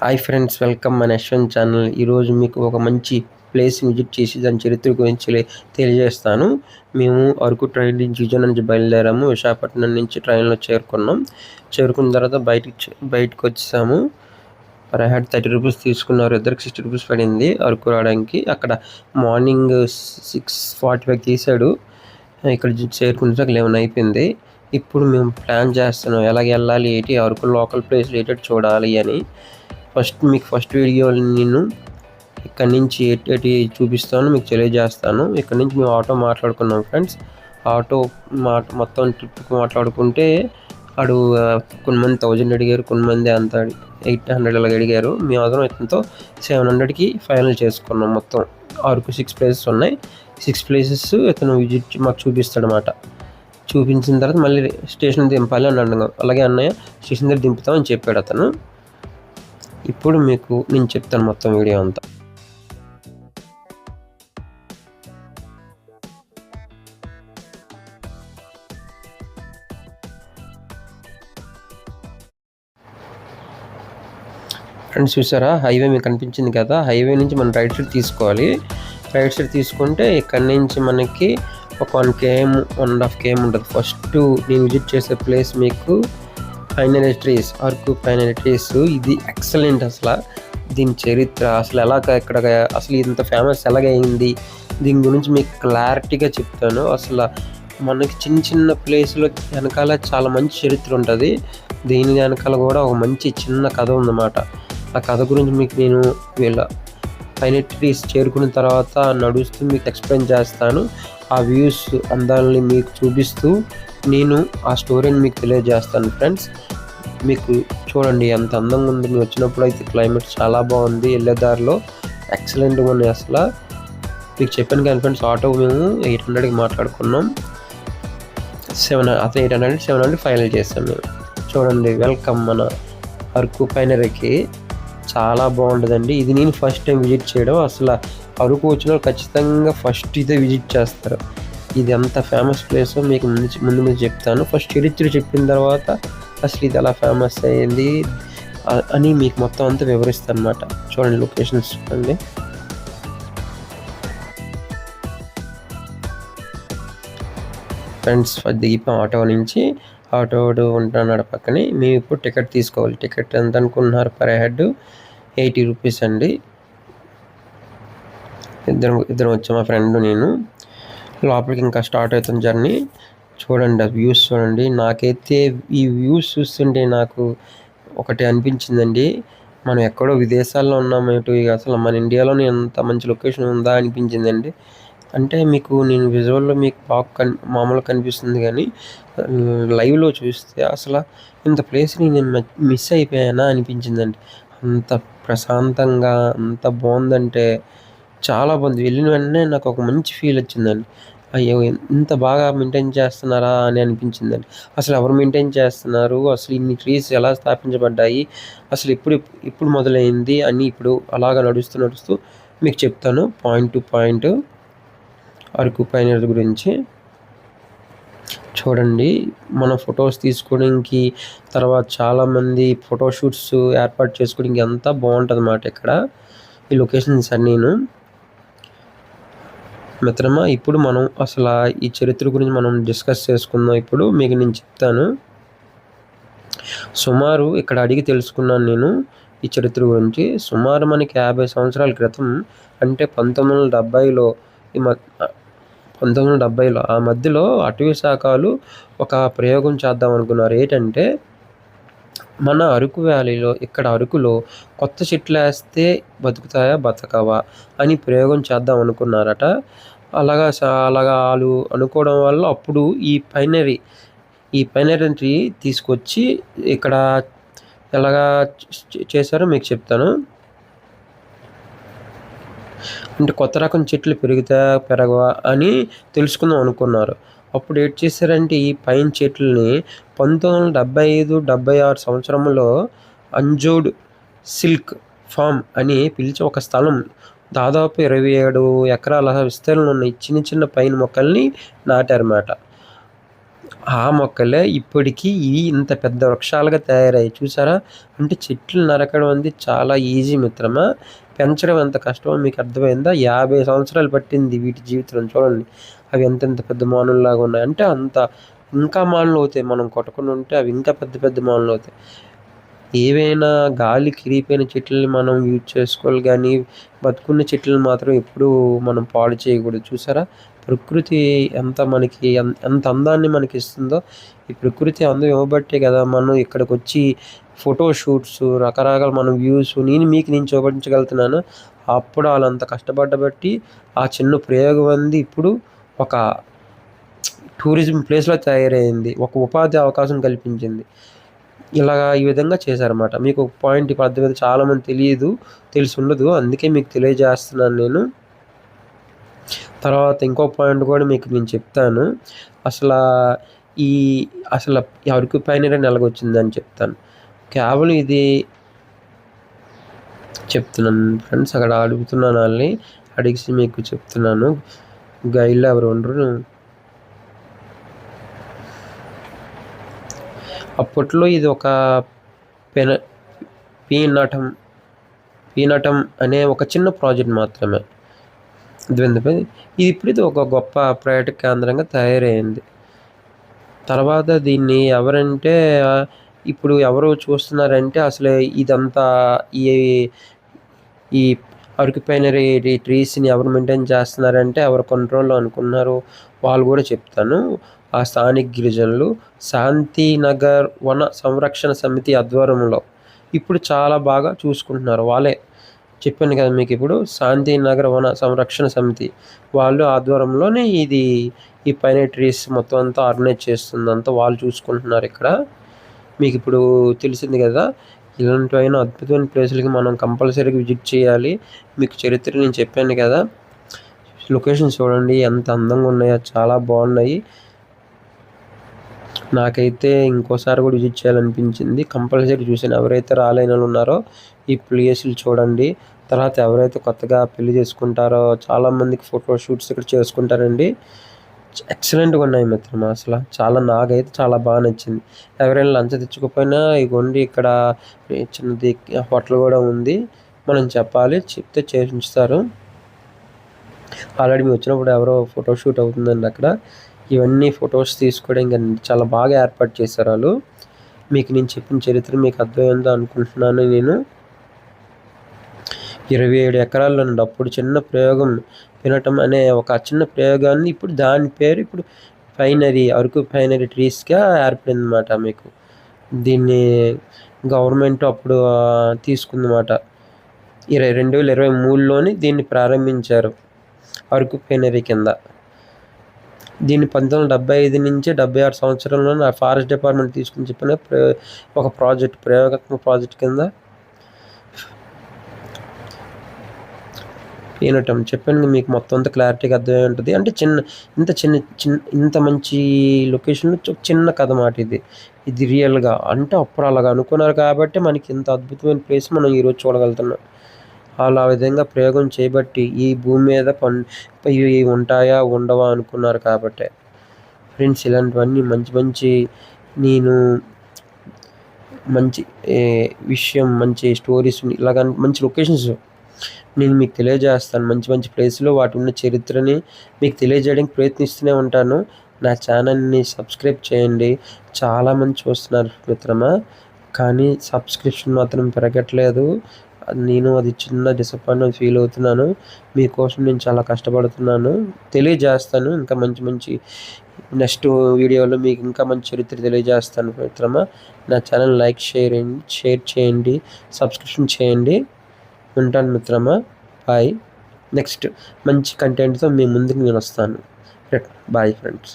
Hi friends, welcome మన Yashwant channel. ఈరోజు మీకు ఒక మంచి ప్లేస్ విజిట్ చేసి దాని చరిత్ర గురించి తెలియజేస్తాను. మేము అరకు ట్రైన్ నుంచి విజయనగరం నుంచి బయలుదేరాము. విశాఖపట్నం నుంచి ట్రైన్లో చేరుకున్నాం. చేరుకున్న తర్వాత బయటకు వచ్చేసాము. పర్ హెడ్ 30 రూపీస్ తీసుకున్నారు. ఇద్దరికి 60 రూపీస్ పడింది అరకు రావడానికి. అక్కడ మార్నింగ్ 6:45 తీసాడు. ఇక్కడ చేరుకునేసరికి 11 అయిపోయింది. ఇప్పుడు మేము ప్లాన్ చేస్తున్నాం ఎలాగ వెళ్ళాలి, ఏంటి అరకు లోకల్ ప్లేస్లు ఏంటంటే చూడాలి అని. ఫస్ట్ వీడియో నేను ఇక్కడ నుంచి ఎట్టి చూపిస్తాను, మీకు తెలియజేస్తాను. ఇక్కడ నుంచి మేము ఆటో మాట్లాడుకున్నాం ఫ్రెండ్స్. ఆటో మొత్తం ట్రిప్కి మాట్లాడుకుంటే అడు కొంతమంది 1000 అడిగారు, కొంతమంది అంత 800 అలాగ అడిగారు. మేము అదనం ఇతనితో 700కి ఫైనల్ చేసుకున్నాం. మొత్తం అరకు 6 ప్లేసెస్ ఉన్నాయి. 6 ప్లేసెస్ ఇతను విజిట్ మాకు చూపిస్తాడనమాట. చూపించిన తర్వాత మళ్ళీ స్టేషన్ దింపాలి అని అన్నాను. అలాగే అన్నయ్య స్టేషన్ దగ్గర దింపుతామని చెప్పాడు అతను. ఇప్పుడు మీకు నేను చెప్తాను మొత్తం వీడియో అంతా. ఫ్రెండ్స్ చూసారా, హైవే మీకు కనిపించింది కదా. హైవే నుంచి మనం రైట్ సైడ్ తీసుకోవాలి. రైట్ సైడ్ తీసుకుంటే ఇక్కడ నుంచి మనకి ఒక 1 km 1.5 km ఉంటుంది. ఫస్ట్ నేను విజిట్ చేసే ప్లేస్ మీకు పైనరీ ట్రీస్, అరకు పైనరీ ట్రీస్. ఇది ఎక్సలెంట్. అసలు దీని చరిత్ర అసలు ఇక్కడ అసలు ఇంత ఫేమస్ ఎలాగైంది దీని గురించి మీకు క్లారిటీగా చెప్తాను. అసలు మనకి చిన్న ప్లేస్లో వెనకాల చాలా మంచి చరిత్ర ఉంటుంది. దీని వెనకాల కూడా ఒక మంచి చిన్న కథ ఉందన్నమాట. ఆ కథ గురించి మీకు నేను వీళ్ళ పైనరీ ట్రీస్ చేరుకున్న తర్వాత నడుస్తూ మీకు ఎక్స్ప్లెయిన్ చేస్తాను. ఆ వ్యూస్ అందాలని మీకు చూపిస్తూ నేను ఆ స్టోరీని మీకు తెలియజేస్తాను ఫ్రెండ్స్. మీకు చూడండి ఎంత అందంగా ఉంది. మేము వచ్చినప్పుడు అయితే క్లైమేట్ చాలా బాగుంది. వెళ్ళేదారిలో ఎక్సలెంట్గా ఉన్నాయి. అసలు మీకు చెప్పాను కానీ ఫ్రెండ్స్, ఆటో మేము 800కి మాట్లాడుకున్నాం. 700 ఫైనల్ చేస్తాం మేము. చూడండి, వెల్కమ్ మన అరకు పైనరీకి. చాలా బాగుంటుందండి. ఇది నేను ఫస్ట్ టైం విజిట్ చేయడం. అసలు అరకు వచ్చిన వాళ్ళు ఖచ్చితంగా ఫస్ట్ ఇదే విజిట్ చేస్తారు. ఇది ఎంత ఫేమస్ ప్లేసో మీకు ముందు చెప్తాను. ఫస్ట్ చరిత్ర చెప్పిన తర్వాత అసలు ఇది ఎలా ఫేమస్ అయ్యింది అని మీకు మొత్తం అంతా వివరిస్తాను అనమాట. చూడండి, లొకేషన్స్ చూడండి. ఫ్రెండ్స్ దిగిపోయాం ఆటో నుంచి. ఆటో ఉంటున్నాడు పక్కనే. మేము ఇప్పుడు టికెట్ తీసుకోవాలి. టికెట్ ఎంత అనుకుంటున్నారు? పర్ హెడ్ 80 రూపీస్ అండి. ఇద్దరం వచ్చాం, మా ఫ్రెండ్ నేను. లోపలికి ఇంకా స్టార్ట్ అవుతుంది జర్నీ. చూడండి, ఆ వ్యూస్ చూడండి. నాకైతే ఈ వ్యూస్ చూస్తుంటే నాకు ఒకటి అనిపించిందండి, మనం ఎక్కడో విదేశాల్లో ఉన్నామేంటో, అసలు మన ఇండియాలోనే ఎంత మంచి లొకేషన్ ఉందా అనిపించిందండి. అంటే మీకు నేను విజువల్లో మీకు మామూలుగా కనిపిస్తుంది, కానీ లైవ్లో చూస్తే అసలు ఇంత ప్లేస్ని నేను మిస్ అయిపోయానా అనిపించిందండి. అంత ప్రశాంతంగా అంత బాగుందంటే చాలా బాగుంది. వెళ్ళిన వెంటనే నాకు ఒక మంచి ఫీల్ వచ్చిందండి. అయ్యో, ఇంత బాగా మెయింటైన్ చేస్తున్నారా అని అనిపించిందండి. అసలు ఎవరు మెయింటైన్ చేస్తున్నారు, అసలు ఇన్ని ట్రీస్ ఎలా స్థాపించబడ్డాయి, అసలు ఇప్పుడు మొదలైంది అని ఇప్పుడు అలాగ నడుస్తూ మీకు చెప్తాను పాయింట్ టు పాయింట్ అరకు పైనరీ గురించి. చూడండి, మన ఫొటోస్ తీసుకోవడానికి తర్వాత చాలామంది ఫోటోషూట్స్ ఏర్పాటు చేసుకోవడానికి అంతా బాగుంటుంది అన్నమాట ఇక్కడ ఈ లొకేషన్స్ అన్నీను. మిత్రమా, ఇప్పుడు మనం అసలు ఈ చరిత్ర గురించి మనం డిస్కస్ చేసుకుందాం. ఇప్పుడు మీకు నేను చెప్తాను. సుమారు ఇక్కడ అడిగి తెలుసుకున్నాను నేను ఈ చరిత్ర గురించి. సుమారు మనకి 50 సంవత్సరాల క్రితం, అంటే 1970లో 1970లో ఆ మధ్యలో అటవీ శాఖలు ఒక ప్రయోగం చేద్దాం అనుకున్నారు. ఏంటంటే, మన అరకు వ్యాలీలో ఇక్కడ అరకులో కొత్త చెట్లు వేస్తే బతుకుతాయా బతకవా అని ప్రయోగం చేద్దాం అనుకున్నారట. అలాగా వాళ్ళు అనుకోవడం వల్ల అప్పుడు ఈ పైనరీ తీసుకొచ్చి ఇక్కడ ఎలాగా చేశారో మీకు చెప్తాను. అంటే కొత్త రకం చెట్లు పెరగవా అని తెలుసుకుందాం అనుకున్నారు. అప్పుడు ఏం చేశారంటే, ఈ పైన చెట్లని 1975-76 సంవత్సరంలో అంజోడ్ సిల్క్ ఫామ్ అని పిలిచి ఒక స్థలం దాదాపు 27 ఎకరాల విస్తీర్ణంలో ఉన్న చిన్న పైన మొక్కల్ని నాటారన్నమాట. ఆ మొక్కలే ఇప్పటికి ఇవి ఇంత పెద్ద వృక్షాలుగా తయారయ్యాయి చూసారా? అంటే చెట్లు నరకడం అనేది చాలా ఈజీ మిత్రమా. పెంచడం ఎంత కష్టమో మీకు అర్థమైందా? 50 సంవత్సరాలు పట్టింది వీటి జీవితం చూడండి. అవి ఎంతెంత పెద్ద మానుల్లాగా ఉన్నాయి. అంటే అంత ఇంకా మానులు అవుతాయి. మనం కొట్టకుండా ఉంటే అవి ఇంకా పెద్ద పెద్ద మానులు అవుతాయి. ఏవైనా గాలికి ఇరిగిపోయిన చెట్లని మనం యూజ్ చేసుకోవాలి గానీ, బతుకున్న చెట్లను మాత్రం ఎప్పుడూ మనం పాడు చేయకూడదు. చూసారా? ప్రకృతి ఎంత మనకి ఎంత అందాన్ని మనకిస్తుందో, ఈ ప్రకృతి అందం ఇవ్వబట్టే కదా మనం ఇక్కడికొచ్చి ఫోటో షూట్స్, రకరకాల మనం వ్యూస్ నేను చూపించగలుగుతున్నాను. అప్పుడు ఆళ్ళంత కష్టపడ్డబట్టి ఆ చిన్న ప్రయోగం అనేది ఇప్పుడు ఒక టూరిజం ప్లేస్‌లా తయారైంది. ఒక ఉపాధి అవకాశం కల్పించింది. ఈ విధంగా చేశారన్నమాట. మీకు ఒక పాయింట్ ఇప్పుడు అర్థమైంది. చాలామంది తెలిసుండదు. అందుకే మీకు తెలియజేస్తున్నాను నేను. తర్వాత ఇంకో పాయింట్ కూడా మీకు నేను చెప్తాను. అసలా ఈ అసల ఈ అరకు పైనరీని ఎలాగొచ్చిందని చెప్తాను. కేవలం ఇది చెప్తున్నాను ఫ్రెండ్స్. అక్కడ అడుగుతున్నాను ఆళ్ళని. అడిగేసి మీకు చెప్తున్నాను. గైడ్‌లో ఎవరు ఉండరు. అప్పట్లో ఇది ఒక పెన పీనటం పీనటం అనే ఒక చిన్న ప్రాజెక్ట్ మాత్రమే. ఇది ఒక గొప్ప పర్యాటక కేంద్రంగా తయారైంది. తర్వాత దీన్ని ఎవరంటే ఇప్పుడు ఎవరు చూస్తున్నారంటే అసలు ఇదంతా ఈ ఈ అరకు పైనరీ ట్రీస్‌ని ఎవరు మెయింటైన్ చేస్తున్నారంటే ఎవరి కంట్రోల్‌లో అనుకున్నారో వాళ్ళు కూడా చెప్తాను. ఆ స్థానిక గిరిజనులు శాంతినగర్ వన సంరక్షణ సమితి ఆధ్వర్యంలో ఇప్పుడు చాలా బాగా చూసుకుంటున్నారు. వాళ్ళే చెప్పాను కదా మీకిప్పుడు శాంతినగర్ వన సంరక్షణ సమితి వాళ్ళు ఆధ్వర్యంలోనే ఈ పైనరీ ట్రీస్ మొత్తం అంతా ఆర్గనైజ్ చేస్తుందంతా వాళ్ళు చూసుకుంటున్నారిక్కడ. మీకిప్పుడు తెలిసింది కదా! ఇలాంటివైన అద్భుతమైన ప్లేసులకి మనం కంపల్సరీగా విజిట్ చేయాలి. మీకు చరిత్ర నేను చెప్పాను కదా! లొకేషన్స్ చూడండి ఎంత అందంగా ఉన్నాయో చాలా బాగున్నాయి. నాకైతే ఇంకోసారి కూడా విజిట్ చేయాలనిపించింది. కంపల్సరీ చూసాను. ఎవరైతే రాలేనోళ్ళు ఉన్నారో ఈ ప్లేసులు చూడండి. తర్వాత ఎవరైతే కొత్తగా పెళ్లి చేసుకుంటారో చాలామందికి ఫోటో షూట్స్ ఇక్కడ చేసుకుంటారండి. ఎక్సలెంట్‌గా ఉన్నాయి మిత్రమా అసల. నాకైతే చాలా బాగా నచ్చింది. ఎవరైనా లంచ్ తెచ్చుకోకపోయినా ఇగోండి ఇక్కడ చిన్నది హోటల్ కూడా ఉంది. మనం చెప్పాలి. చెప్తే చేసి ఉంచుతారు. ఆల్రెడీ మేము వచ్చినప్పుడు ఎవరో ఫోటో షూట్ అవుతుందండి అక్కడ. ఇవన్నీ ఫొటోస్ తీసుకోవడానికి చాలా బాగా ఏర్పాటు చేశారు ఆళ్ళు. మీకు నేను చెప్పిన చరిత్ర మీకు అర్థమైందో అనుకుంటున్నాను నేను. 27 ఎకరాల్లోనండి. అప్పుడు చిన్న ప్రయోగం వినటం అనే ఒక చిన్న ప్రయోగాన్ని ఇప్పుడు దాని పేరు ఇప్పుడు అరకు పైనరీ ట్రీస్‌గా ఏర్పడిందన్నమాట మీకు. దీన్ని గవర్నమెంట్ అప్పుడు తీసుకుందన్నమాట. 2023లోని దీన్ని ప్రారంభించారు. అరకు పైనరీ కింద. దీన్ని 1975 నుంచి 76 సంవత్సరంలోనే ఫారెస్ట్ డిపార్ట్మెంట్ తీసుకొని చెప్పిన ఒక ప్రయోగాత్మక ప్రాజెక్ట్ కింద వినటం చెప్పాను మీకు మొత్తం అంతా క్లారిటీగా అర్థమై ఉంటుంది. అంటే ఇంత మంచి లొకేషన్‌లో చిన్న కథ మాట ఇది. ఇది రియల్‌గా అంటే అప్పుడు అలాగా అనుకున్నారు కాబట్టి మనకి ఇంత అద్భుతమైన ప్లేస్ మనం ఈరోజు చూడగలుగుతున్నాం. ఆళ్ళు ఆ విధంగా ప్రయోగం చేయబట్టి ఈ భూమి మీద ఇవి ఉంటాయా? ఉండవా? అనుకున్నారు కాబట్టే. ఫ్రెండ్స్ ఇలాంటివన్నీ మంచి నేను మంచి మంచి స్టోరీస్ ఇలాగ మంచి లొకేషన్స్ నేను మీకు తెలియజేస్తాను. మంచి ప్లేస్‌లో వాటి ఉన్న చరిత్రని మీకు తెలియజేయడానికి ప్రయత్నిస్తూనే ఉంటాను. నా ఛానల్‌ని సబ్స్క్రైబ్ చేయండి. చాలామంది చూస్తున్నారు మిత్రమా. కానీ సబ్స్క్రిప్షన్ మాత్రం పెరగట్లేదు. అది చిన్న డిసప్పాయింట్‌మెంట్ ఫీల్ అవుతున్నాను. మీకోసం నేను చాలా కష్టపడుతున్నాను. తెలియజేస్తాను. ఇంకా మంచి నెక్స్ట్ వీడియోలో మీకు ఇంకా మంచి చరిత్ర తెలియజేస్తాను మిత్రమా. నా ఛానల్ షేర్ చేయండి. సబ్స్క్రిప్షన్ చేయండి. ఉంటాను మిత్రమా. బాయ్. నెక్స్ట్ మంచి కంటెంట్‌తో మీ ముందుకు నేనొస్తాను. Bye friends.